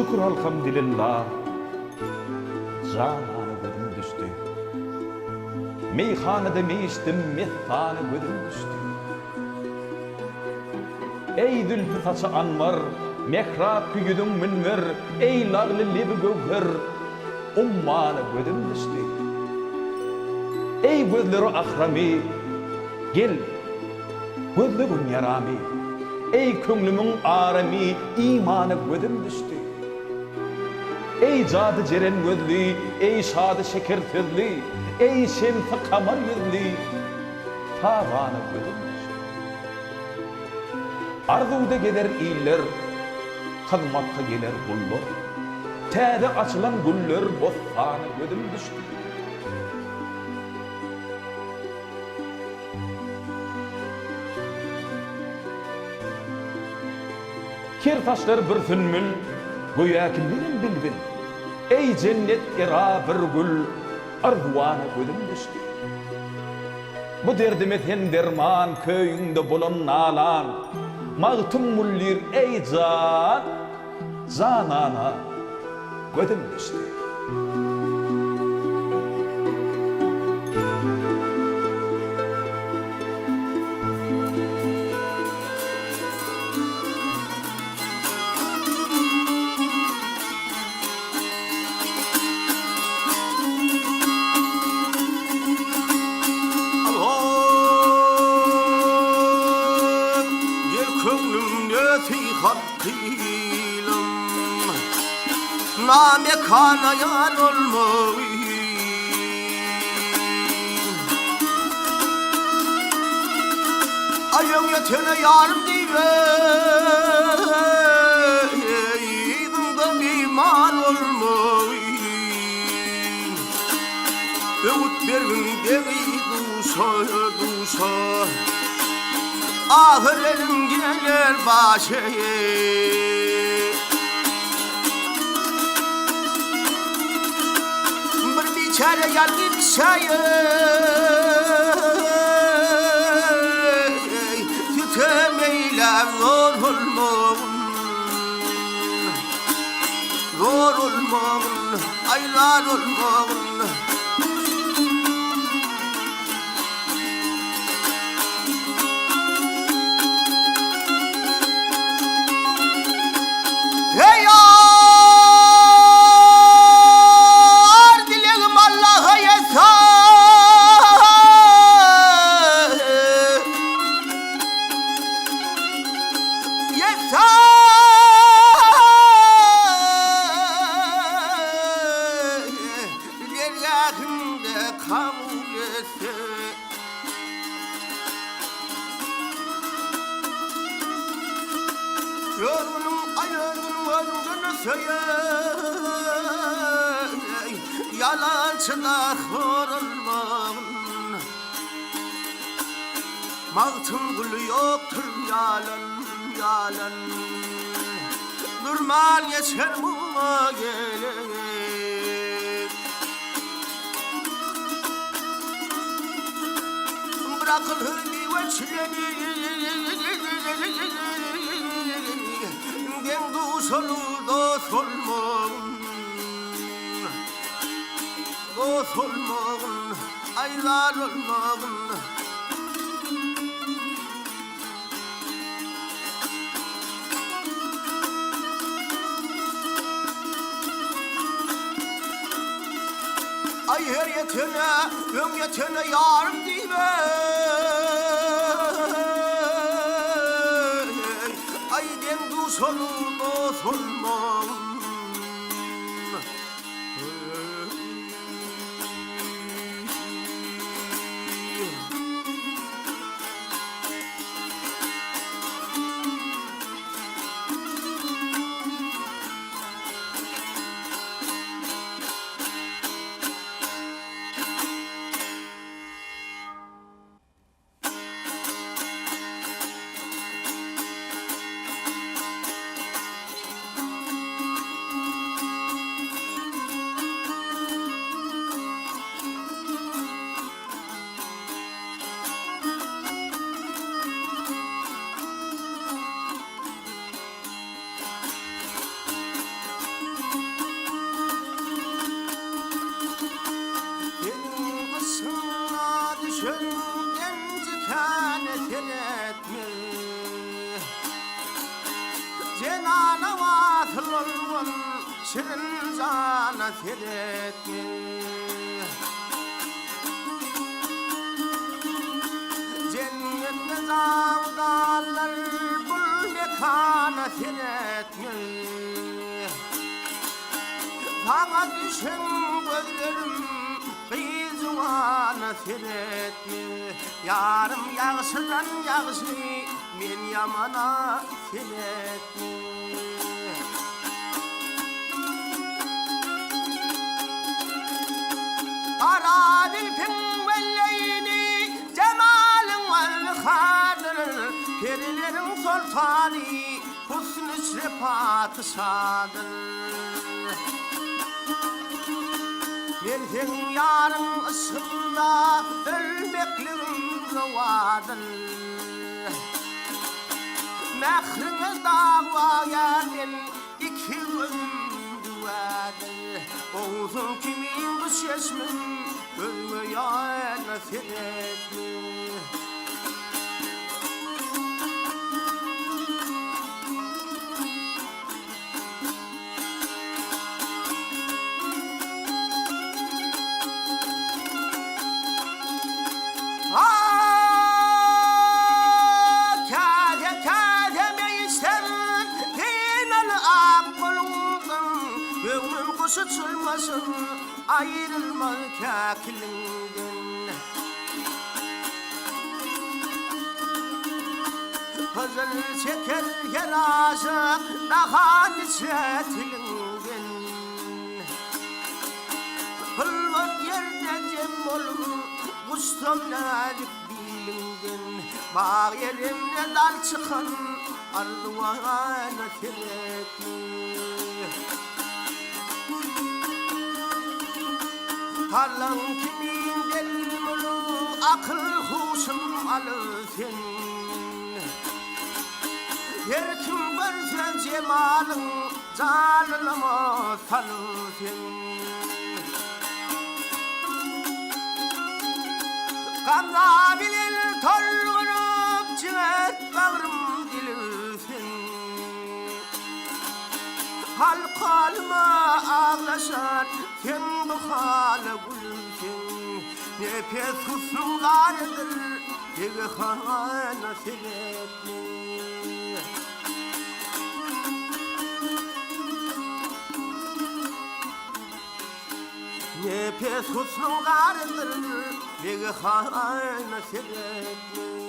Şükür elhamdülillah. Cananı gözüm düştü. Meyhanede meiştim, mehtanı gözüm düştü. Ey zülfü saçı anvar, mehrab güyüdün münver, ey lağlı lebi gövher, ummanı gözüm düştü. Ey gözleri ahrami, gel, gözlerin yarami. Ey könglimün arami, imanı gözüm düştü. Ey cadı ceren gözlü, ey şadı şeker tezli, ey şemsi kamar yüzlü, tavanı gözüm düştü. Arzuda gelir iyiller, kazmakta gelir kullar, täze açılan güller, bostanı gözüm düştü. Ker taşlar bir sünmül, goýa ki bilim bilbil. Ey cennet ira bir gül, arzuana gözüm düştü. Bu derdime sen derman, köyünde bulan nalan. Mağtum mullir ey can, canana gözüm düştü. Name kanayan olmalı. Ayın yetene yarım deyveydim da iman olmalı. Öğüt verin demeyi duşa ahır elim gelir başıya. Çare yargı çayı tütemeyle zor olmağın aylar olmağın hey ya yorgunum ayağının varlığını söyle yalancılar horulmağın mağtın gülü yoktur yalan durman geçer muğa gelir bırakıl hırgı ve çileni dost olmağın, aylar olmağın. Ay her yetene, ön yetene yarım dime. Ay den dost olmağın. seretme Cenana vatılın şirin cana seretme Cennette zavdallar bul mekana seretme Bana düşen gözlerim kıyızvana seretme Yarım yağsıdan yağsı men yamana seretme Ara dilpin velleyni cemalin vel kadır Perilerin sultanı husn-ı şrefatı sadır Men sen yarın ısında ölmekliğim rıvadır Mehriniz davaya ben iki gözüm duvadır Oğuzun kimin bu sesmin ölmeye nasip etme Sıçılmasın ayrılma kâkilinden Kızıl çeker her aşık daha niçetilinden Hılvat yerde cem olur Mustamladık bilinden Bağ yerimde dal çıkan Arduvana teretme Tarlan kimin delmulu akıl huşum alırsın Her kim görse cemalın canlılama salırsın Kanla bilir tolgurup civet bağrım dilirsin Halkalıma ağlaşar sen bu hale gülsün Nefes husnlardır Dege hana seretme Nefes husnlardır Dege hana seretme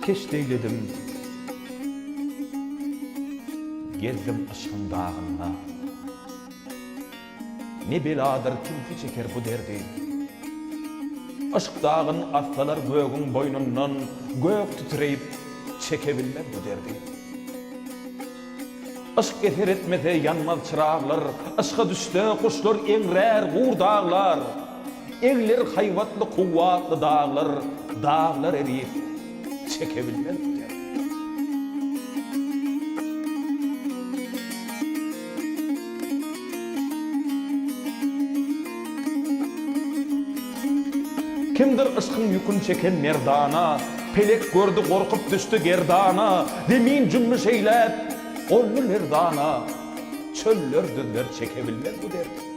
Keş deyledim, gezdim aşkın dağında. Ne beladır kimki çeker bu derdi. Aşk dağın atsalar göğün boynundan, gök titreyip çekebilmez bu derdi. Aşk eser etmese yanmaz çırağlar, aşka düştü kuşlar engrer gur dağlar. Evler hayvatlı kuvvatlı dağlar, dağlar eriyip çekebilmez bu derdi. Kimdir ışkın yükün çeken merdana, pelek gördü korkup düştü gerdana, demin cümmü şeyler, ollu merdana, çöller düzler çekebilmez bu derdi.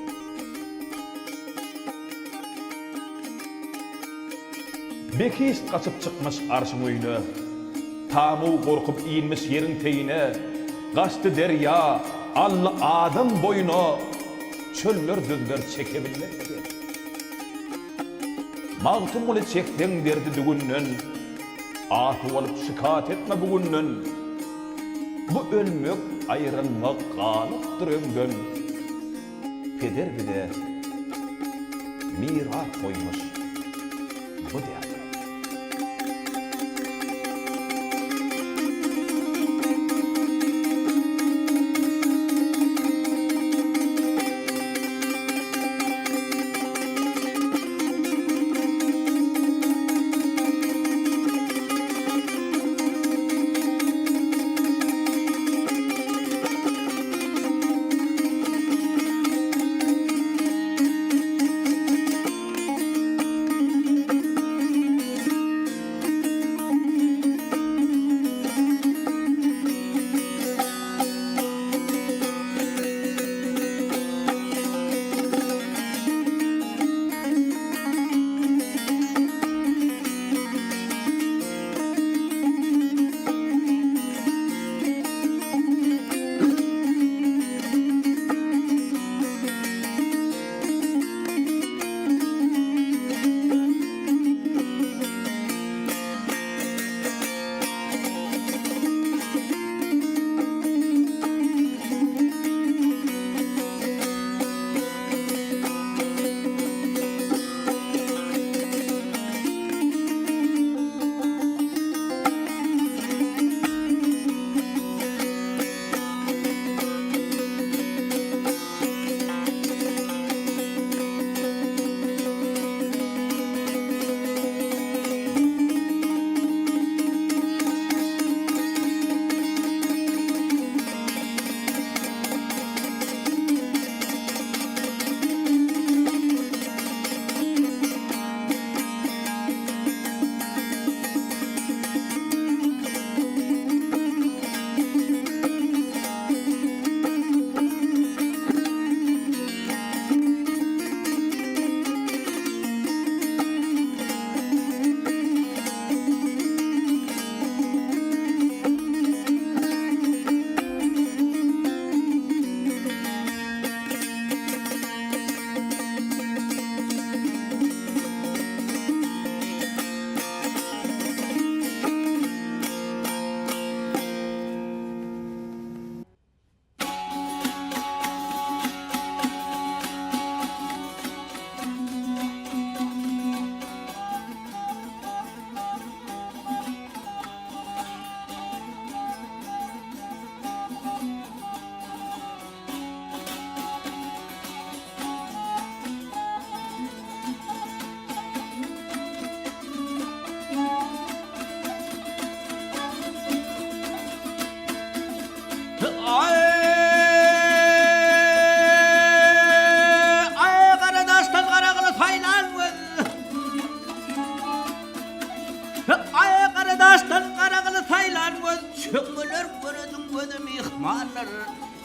Bekis kaçıp çıkmış arşın oyunu, tamu korkup inmiş yerin teyine, kaçtı derya, allı adam boyuna, çöller düzler çekebilmek ki. Mağtum olu çekten derdi dügünnen, atı olup şikat etme bugünnen. Bu ölmek ayrılmak kalıptır ömdön. Peder bile miras koymuş bu derdi.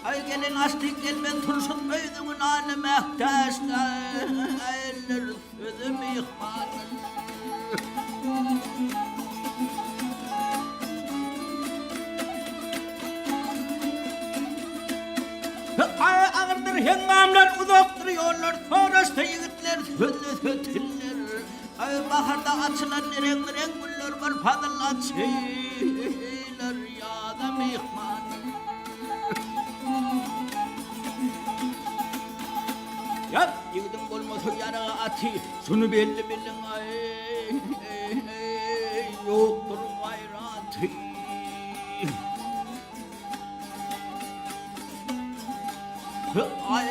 Ay gelin astik gelmen turşun öydümün anı mehtaşlar aylar sözüm ihmallar. Ay ağırdır hengamlar uzaktır yollar sonrasta yigitler sözlü sötüller. Ay baharda açılan renk güller var fadıl açıylar ya da mihmallar. Yap, yiğidim bolmasa yara atı, şunu belli bilin ay, yoktur gayratı. Ay,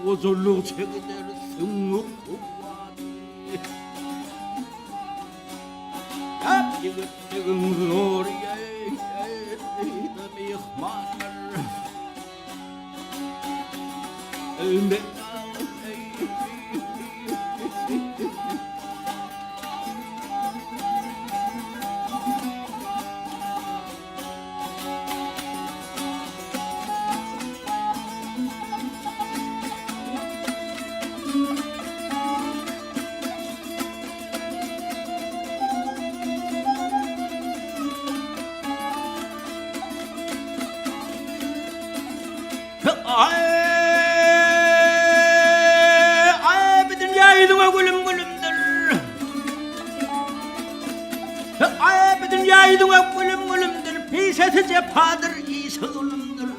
huzurluk çekilir sınıf kuvvati. Yap, yiğidim zor ya. yaydığına gülüm gülümdür, piseti cepadır, iyisi ölümdür.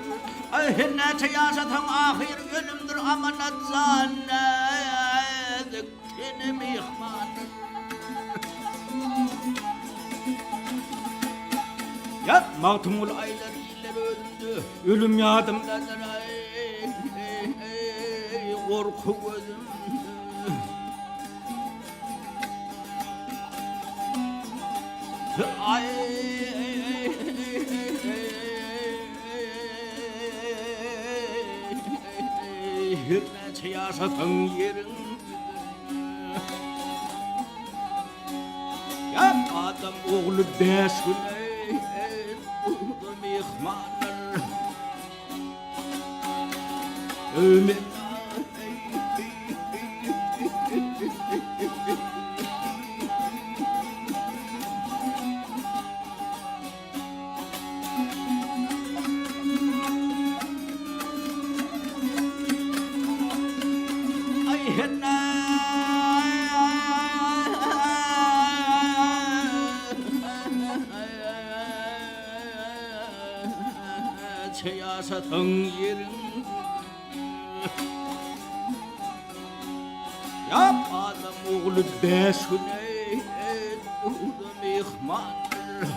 Ahirne çeyasatın ahir ölümdür, amanat zannedik, tenim ihmandır. Yapmaktımul aylar iyiler öldü, ölüm yadımdadır ay, korku gözümdü. Ay, hürmet yaşatın yerin. Ya adam oğlu beş güne doğdum ihmanlar. Ömür yaşatın yerin. Yap adam oğlu beş güne doğdum ihmandır.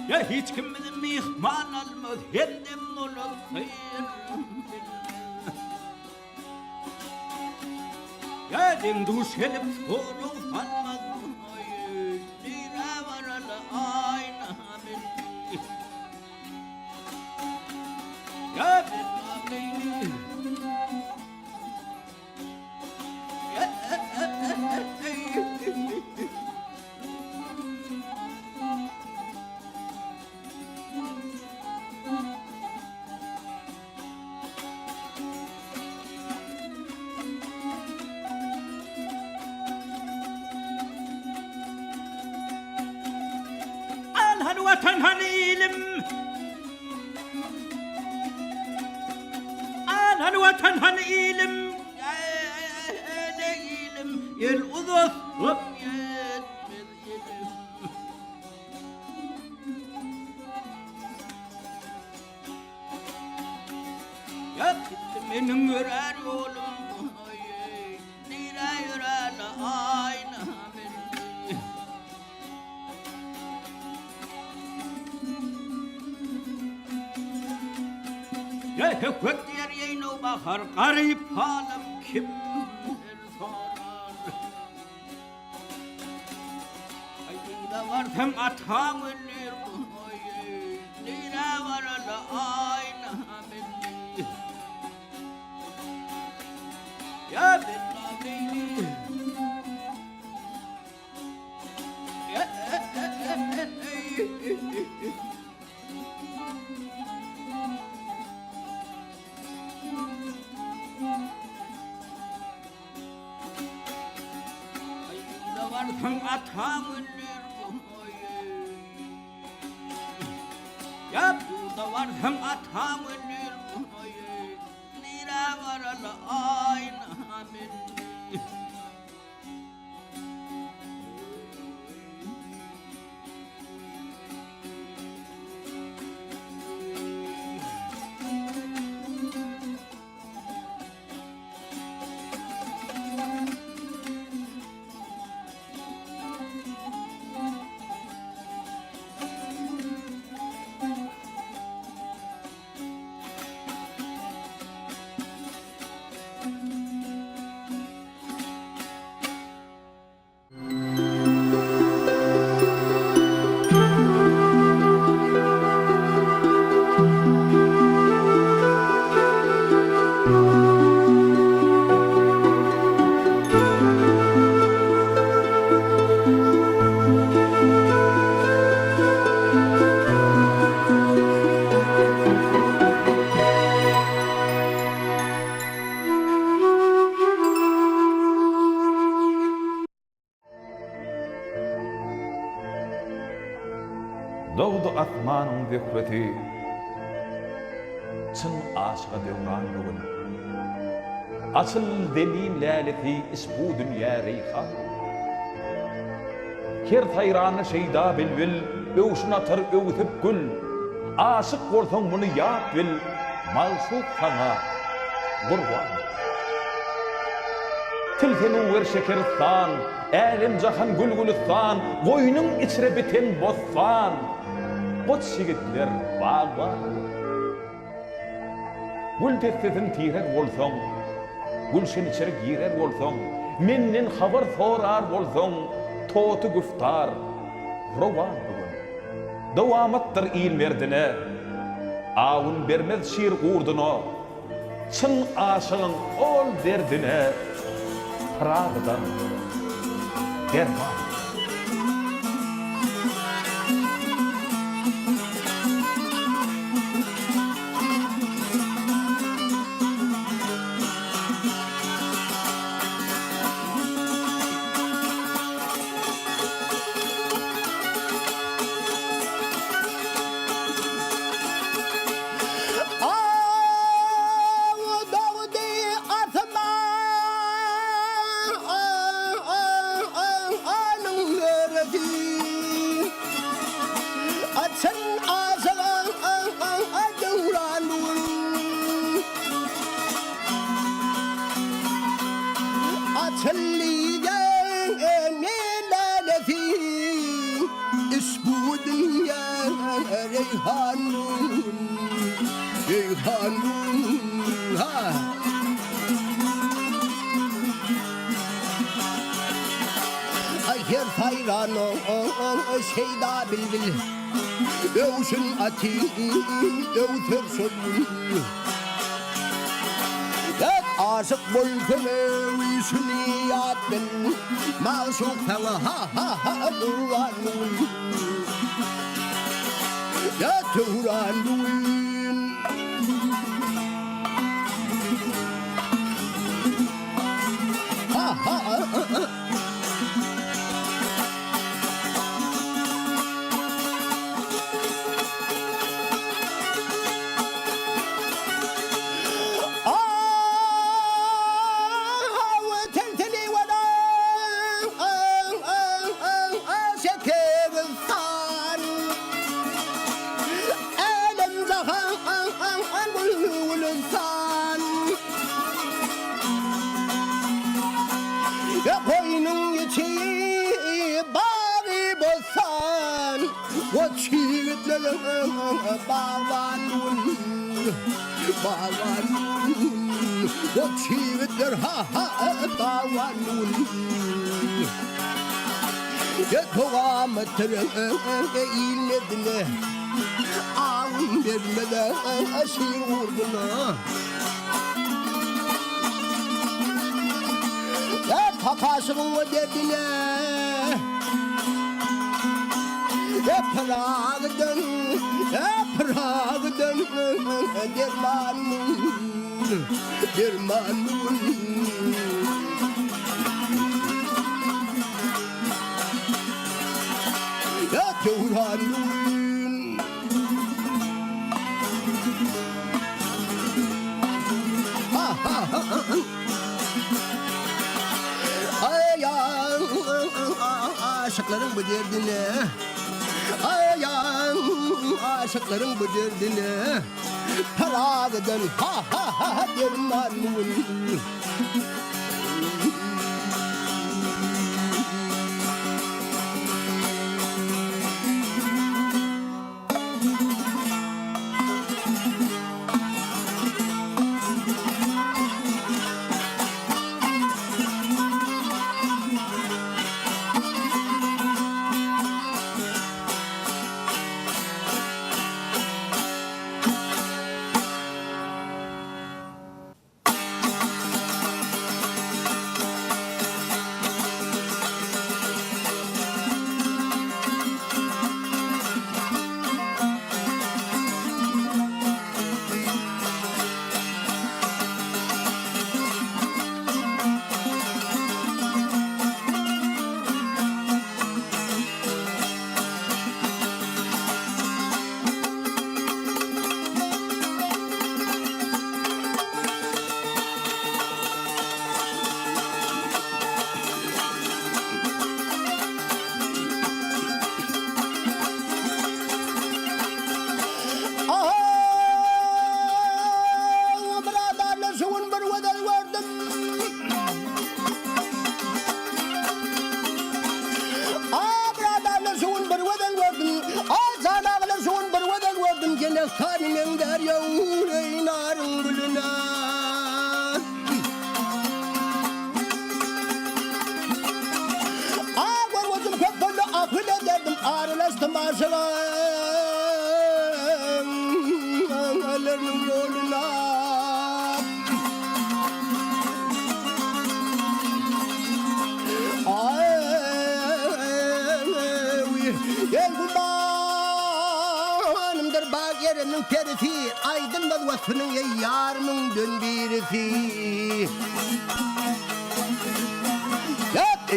Ya hiç kimden mihman almaz, hendim olur hayır. Ya dimduş helip soru falmaz, hayır. Nira varalı ayna minni. Ya billahi. Vatan ilim, anan vatan ilim, ilim, el uzun yetmez ilim. Ya benim görer yolum, nira yörer ayna beni. Ya hükmet yer yeyno bakar, garip halim kim sorar. Ayda vardım atam ölür, nira varalı ayna beni. Ya billahi. varsın atan ölür ya burada varsın atan ölür nira varalı ayna benim Doğdu atmanın zühreti çın aşığa devran bugün açıl delil laleti isbu dünya reyhan her tayranı şeyda bilbil övşün atar övütüp gül aşık bolsaň bunu yap bil malsuk sana gurban tilfenu ver şekeristan Elim jahan gülgülistan goýunyň içre biten bostan Got şigitler bağban Gül testetin tirer bolsaň Gülşen içeri girer bolsaň Menden habar sorar bolsaň Totu güftar rowan bugün Dawamatdyr il merdine Awun bermez şiir gurduny Çyn aşygyň ol derdine Pragdan derman Her hayranı şeyda bilbil Övşün ati övtür sözün Et aşık bolsun övşün iyat bin Maşuk sana ha duranun Ya duranun Ha Koynun içi bari bozsan O çiğitlerin bağlanın O çiğitler bağlanın Toğamettir ilmedine Ağın vermeden şiir vurduna Kakasının derdine Prag'dan dermanın aşıkların bu derdine. Ayan aşıkların bu derdine. Paragadan ha ha ha dermanın. Kanın der yağmur narın gülüne. Ağır vazım köpüldü akıl ederdim ağrılaştım aşığa. Ağlarının yoluna. Gel kurbanımdır bak yerinin perifi. Aydın vazifinin yarımın dön birifi.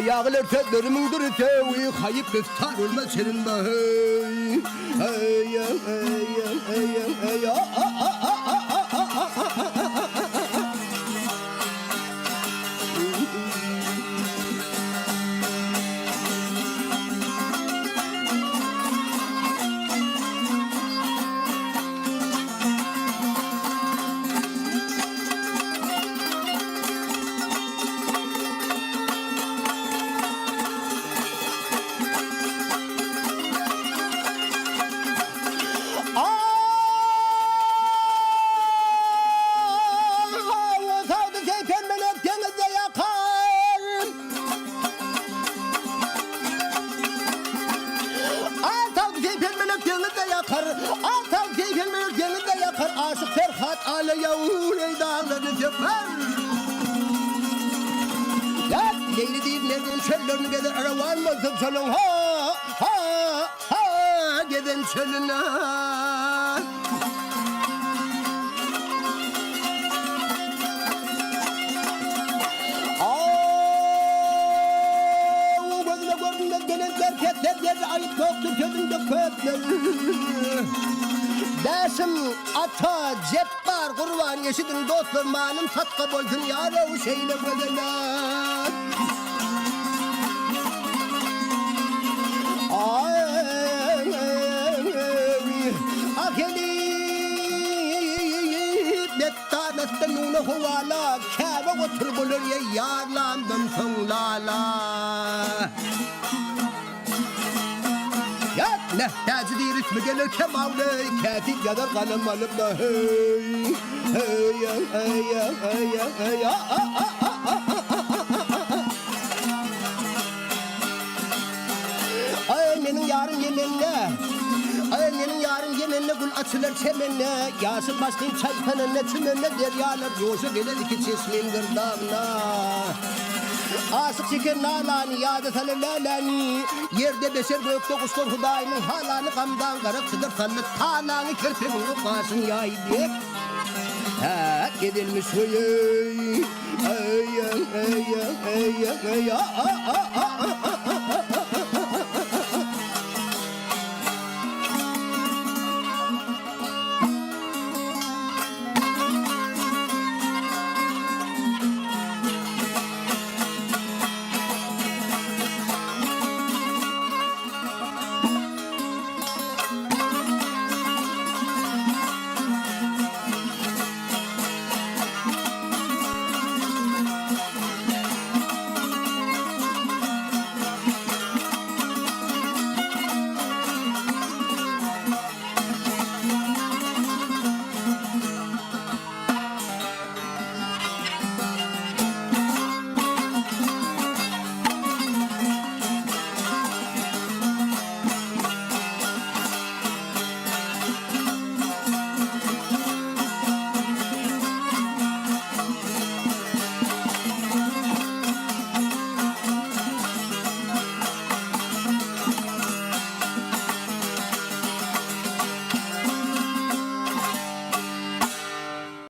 Yağlar tedlerimin dürütevi. Kayıp göster olmaz senin bahey. Hey hey hey hey hey. Aşık Ferhat Ale yavur ey dağları teper. Ya Leyli deyip nereden çöllerini gelir aravan mısın çölün ha ha ha geden çölüne. Gözüne gördüğünde gelen derketler yerde ayıp yoktur gözünde kötler. Dersim ata ceppar kurban yeşidin dostum malum tatka bolsun yâre o şeyle gözeler. Akeli bettanette nune huvala kâve otur bulur ye yarlandım sonlala. Nehtacı değil ismi gelir kemavle Katil ya da kanım alıp da hey hey hey hey hey hey Ay benim yarın yemenine Ay benim yarın yemenine gül açılır çemenine Yasın başlayayım çaykanına çimenine deryalar Yoşa gelir iki çeşmeyin gırdağına Aşık çeker nalani yadet alevlelani Yerde beşer gökte kuşlar hudayının halanı kamdan karıp sıdır sanlı Talanı kirpimini kaşın yaydı Ha gidilmiş huyey Ay ay ay ay ay ay ay